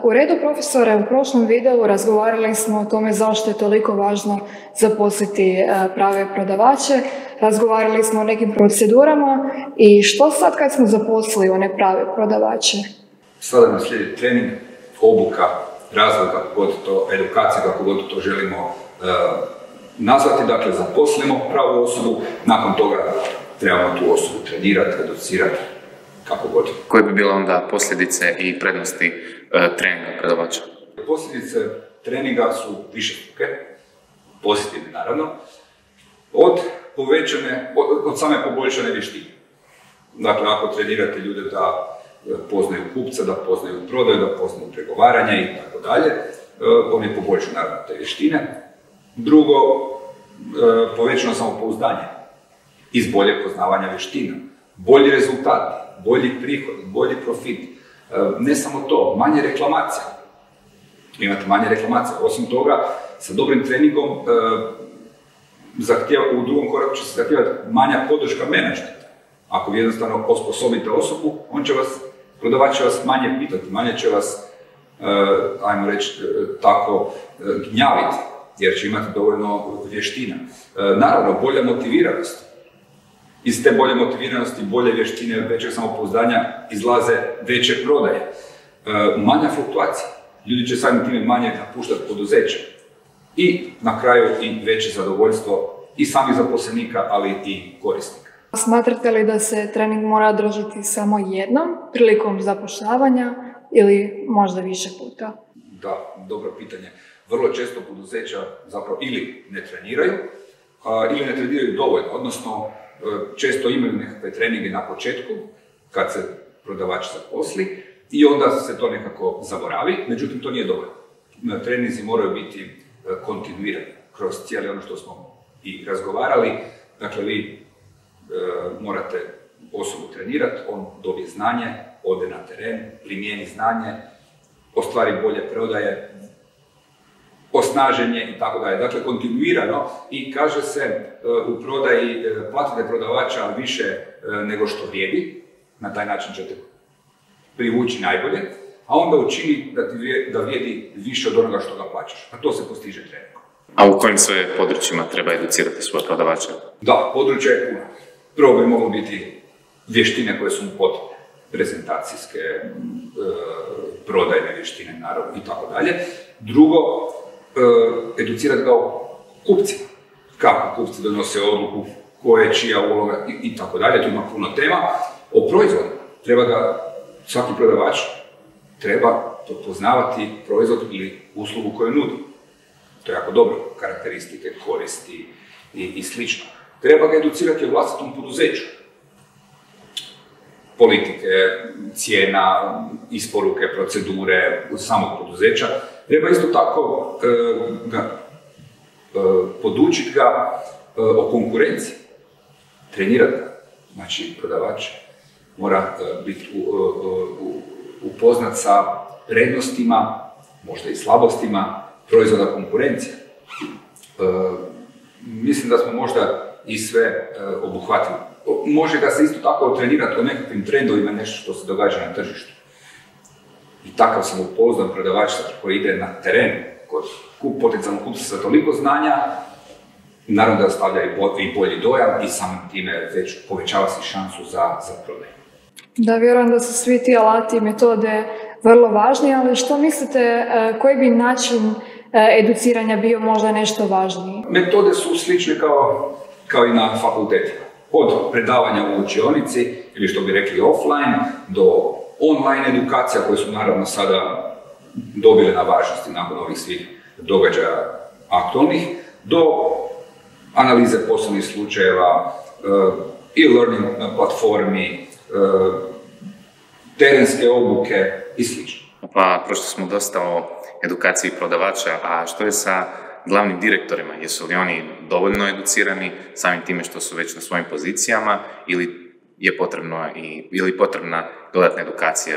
U redu profesore, u prošlom videu razgovarali smo o tome zašto je toliko važno zaposliti prave prodavače, razgovarali smo o nekim procedurama i što sad kad smo zaposlili one prave prodavače? Sada nam slijedi trening, obuka, razvoj, kako god to, edukacija, kako god to želimo nazvati. Dakle, zaposlimo pravu osobu, nakon toga trebamo tu osobu trenirati, educirati, kako god. Koje bi bile onda posljedice i prednosti treninga prodavača? Posljedice treninga su višestruke, pozitivne naravno, od same poboljšane vještine. Dakle, ako trenirate ljude da poznaju kupca, da poznaju prodaju, da poznaju pregovaranje i tako dalje, oni poboljšaju naravno te vještine. Drugo, povećano samopouzdanje iz boljeg poznavanja vještina, bolji rezultati, bolji prihod, bolji profit. Ne samo to, manje reklamacija. Imate manje reklamacija. Osim toga, sa dobrim treningom u drugom koraku će se zahtijevati manja podrška menadžmenta. Ako vi jednostavno osposobite osobu, prodavač će vas manje pitati, manje će vas, ajmo reći, tako gnjaviti, jer će imati dovoljno vještina. Naravno, bolja motiviranost. Iz te bolje motiviranosti, bolje vještine, većeg samopouzdanja izlaze veće prodaje. Manja fluktuacija. Ljudi će samim time manje napuštati poduzeće. I na kraju i veće zadovoljstvo i samih zaposlenika, ali i korisnika. Smatrate li da se trening mora održati samo jednom prilikom zapošljavanja ili možda više puta? Da, dobro pitanje. Vrlo često poduzeća zapravo ili ne treniraju dovoljno, odnosno često imaju nekakve treninge na početku, kad se prodavač zaposli, i onda se to nekako zaboravi, međutim to nije dovoljno. Treninzi moraju biti kontinuirani kroz cijeli ono što smo i razgovarali. Dakle, vi morate osobu trenirati, on dobije znanje, ode na teren, primijeni znanje, ostvari bolje prodaje, osnaženje i tako dalje. Dakle, kontinuirano, i kaže se u prodaji platite prodavača više nego što vrijedi, na taj način ćete privući najbolje, a onda učini da vrijedi više od onoga što ga plaćaš. A to se postiže treningom. A u kojim sve područjima treba educirati svoje prodavače? Da, područje je puno. Prvo bi moglo biti vještine koje su mu potrebne, prezentacijske, prodajne vještine, naravno, i tako dalje. Drugo, educirati ga o kupcima. Kako kupci donose odluku, koja je čija uloga i tako dalje. Tu ima puno tema. O proizvodima. Svaki prodavač treba poznavati proizvod ili uslugu koju nudi. To je jako dobro. Karakteristike, koristi i slično. Treba ga educirati o vlastitom poduzeću. Politike, cijena, isporuke, procedure samog poduzeća. Treba isto tako podučiti ga o konkurenciji, trenirati ga. Znači, prodavač mora biti upoznat sa prednostima, možda i slabostima proizvoda konkurencije. Mislim da smo možda i sve obuhvatili. Može ga se isto tako trenirati o nekakvim trendovima, nešto što se događa na tržištu. I takav sam upoznan prodavač koji ide na teren kod potencijalnog kupca sa toliko znanja, naravno da stavlja i bolji dojam i samim time već povećava si šansu za prodaju. Da, vjerujem da su svi ti alati i metode vrlo važni, ali što mislite, koji bi način educiranja bio možda nešto važniji? Metode su slične kao i na fakultetima. Od predavanja u učionici, ili što bi rekli offline, do online edukacija koje su naravno sada dobile na važnosti nakon ovih svih događaja aktualnih, do analize poslovnih slučajeva, e-learning platformi, terenske obuke i sl. Pa prošli smo dosta o edukaciji prodavača, a što je sa glavnim direktorima? Jesu li oni dovoljno educirani samim time što su već na svojim pozicijama ili je potrebna dodatna edukacija?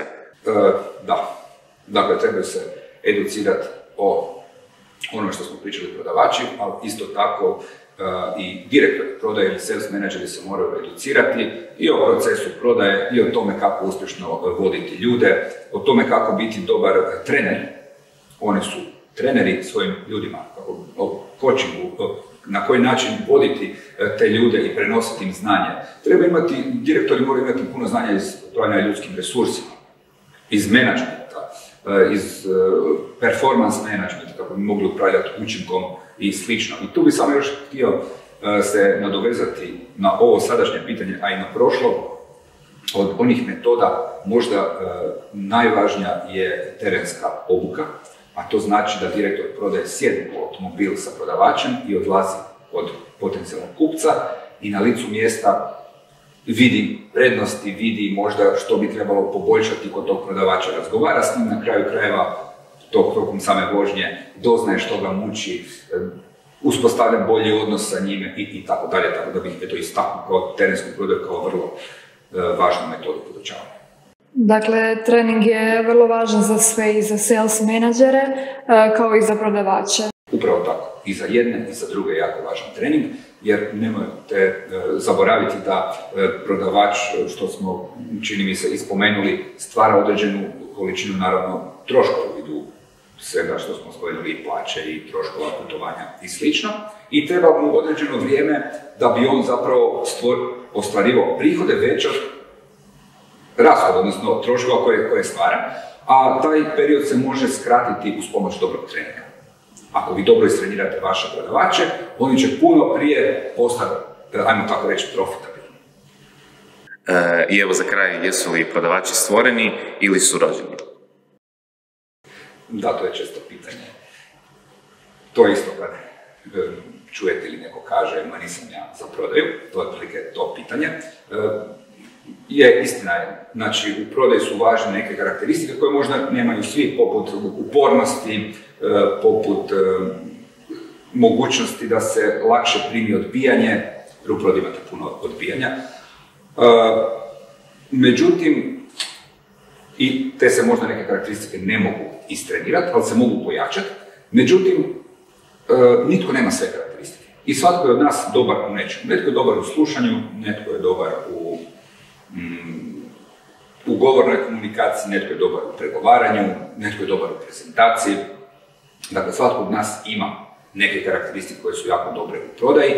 Da. Dakle, trebaju se educirati o onome što smo pričali prodavači, ali isto tako i direktori prodaje ili sales menadžeri se moraju educirati i o procesu prodaje i o tome kako uspješno voditi ljude, o tome kako biti dobar trener. Oni su treneri svojim ljudima, o coachingu, na koji način voditi te ljude i prenositi im znanje. Direktori moraju imati puno znanja iz upravljanja ljudskim resursima, iz menadžmenta, iz performance menadžmenta, kako bi mogli upravljati učinkom i slično. I tu bi samo još htio se nadovezati na ovo sadašnje pitanje, a i na prošlo. Od onih metoda možda najvažnija je terenska obuka, a to znači da direktor prodaje sjedne u automobil sa prodavačem i odlazi od potencijalnog kupca i na licu mjesta vidi prednosti, vidi možda što bi trebalo poboljšati kod tog prodavača, razgovara s njim, na kraju krajeva tokom same vožnje doznaje što ga muči, uspostavlja bolji odnos sa njime i tako dalje, tako da bih to istaknuo kao terensku prodaju kao vrlo važnu metodu podučavanja. Dakle, trening je vrlo važan za sve, i za sales menadžere, kao i za prodavače. Upravo tako. I za jedne i za druge je jako važan trening, jer nemojte zaboraviti da prodavač, što smo, čini mi se, ispomenuli, stvara određenu količinu, naravno, troškova u vidu svega što smo spomenuli, i plaće i troškova putovanja i slično. I treba mu određeno vrijeme da bi on zapravo ostvarivao prihode veće od rashoda, odnosno troškova koje stvara, a taj period se može skratiti uz pomoć dobrog treninga. Ako vi dobro istrenirate vaše prodavače, oni će puno prije postati, ajmo tako reći, profitabilni. I evo za kraj, jesu li prodavači stvoreni ili su rođeni? Da, to je često pitanje. To je isto kad čujete ili neko kaže, ma nisam ja za prodaju, to je otprilike to pitanje. Istina je, znači u prodaju su važne neke karakteristike koje možda nemaju svi, poput upornosti, poput mogućnosti da se lakše primi odbijanje, jer u prodaju imate puno odbijanja. Međutim, i te se možda neke karakteristike ne mogu istrenirati, ali se mogu pojačati. Međutim, nitko nema sve karakteristike. I svatko je od nas dobar u nečemu. Netko je dobar u slušanju, netko je dobar u govornoj komunikaciji, netko je dobar u pregovaranju, netko je dobar u prezentaciji. Dakle, svatko od nas ima neke karakteristike koje su jako dobre u prodaji.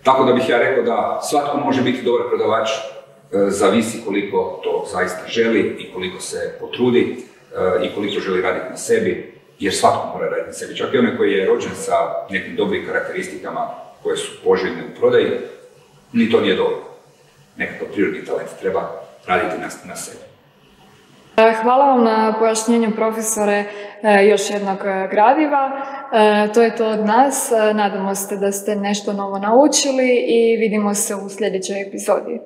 Tako da bih ja rekao da svatko može biti dobar prodavač, zavisi koliko to zaista želi i koliko se potrudi i koliko želi raditi na sebi, jer svatko mora raditi na sebi. Čak i onaj koji je rođen sa nekim dobrim karakteristikama koje su poželjne u prodaji, ni to nije dobro. Nekakav prirodni talent treba raditi na sebi. Hvala vam na pojašnjenju, profesore, još jednog gradiva. To je to od nas. Nadamo se da ste nešto novo naučili i vidimo se u sljedećoj epizodi.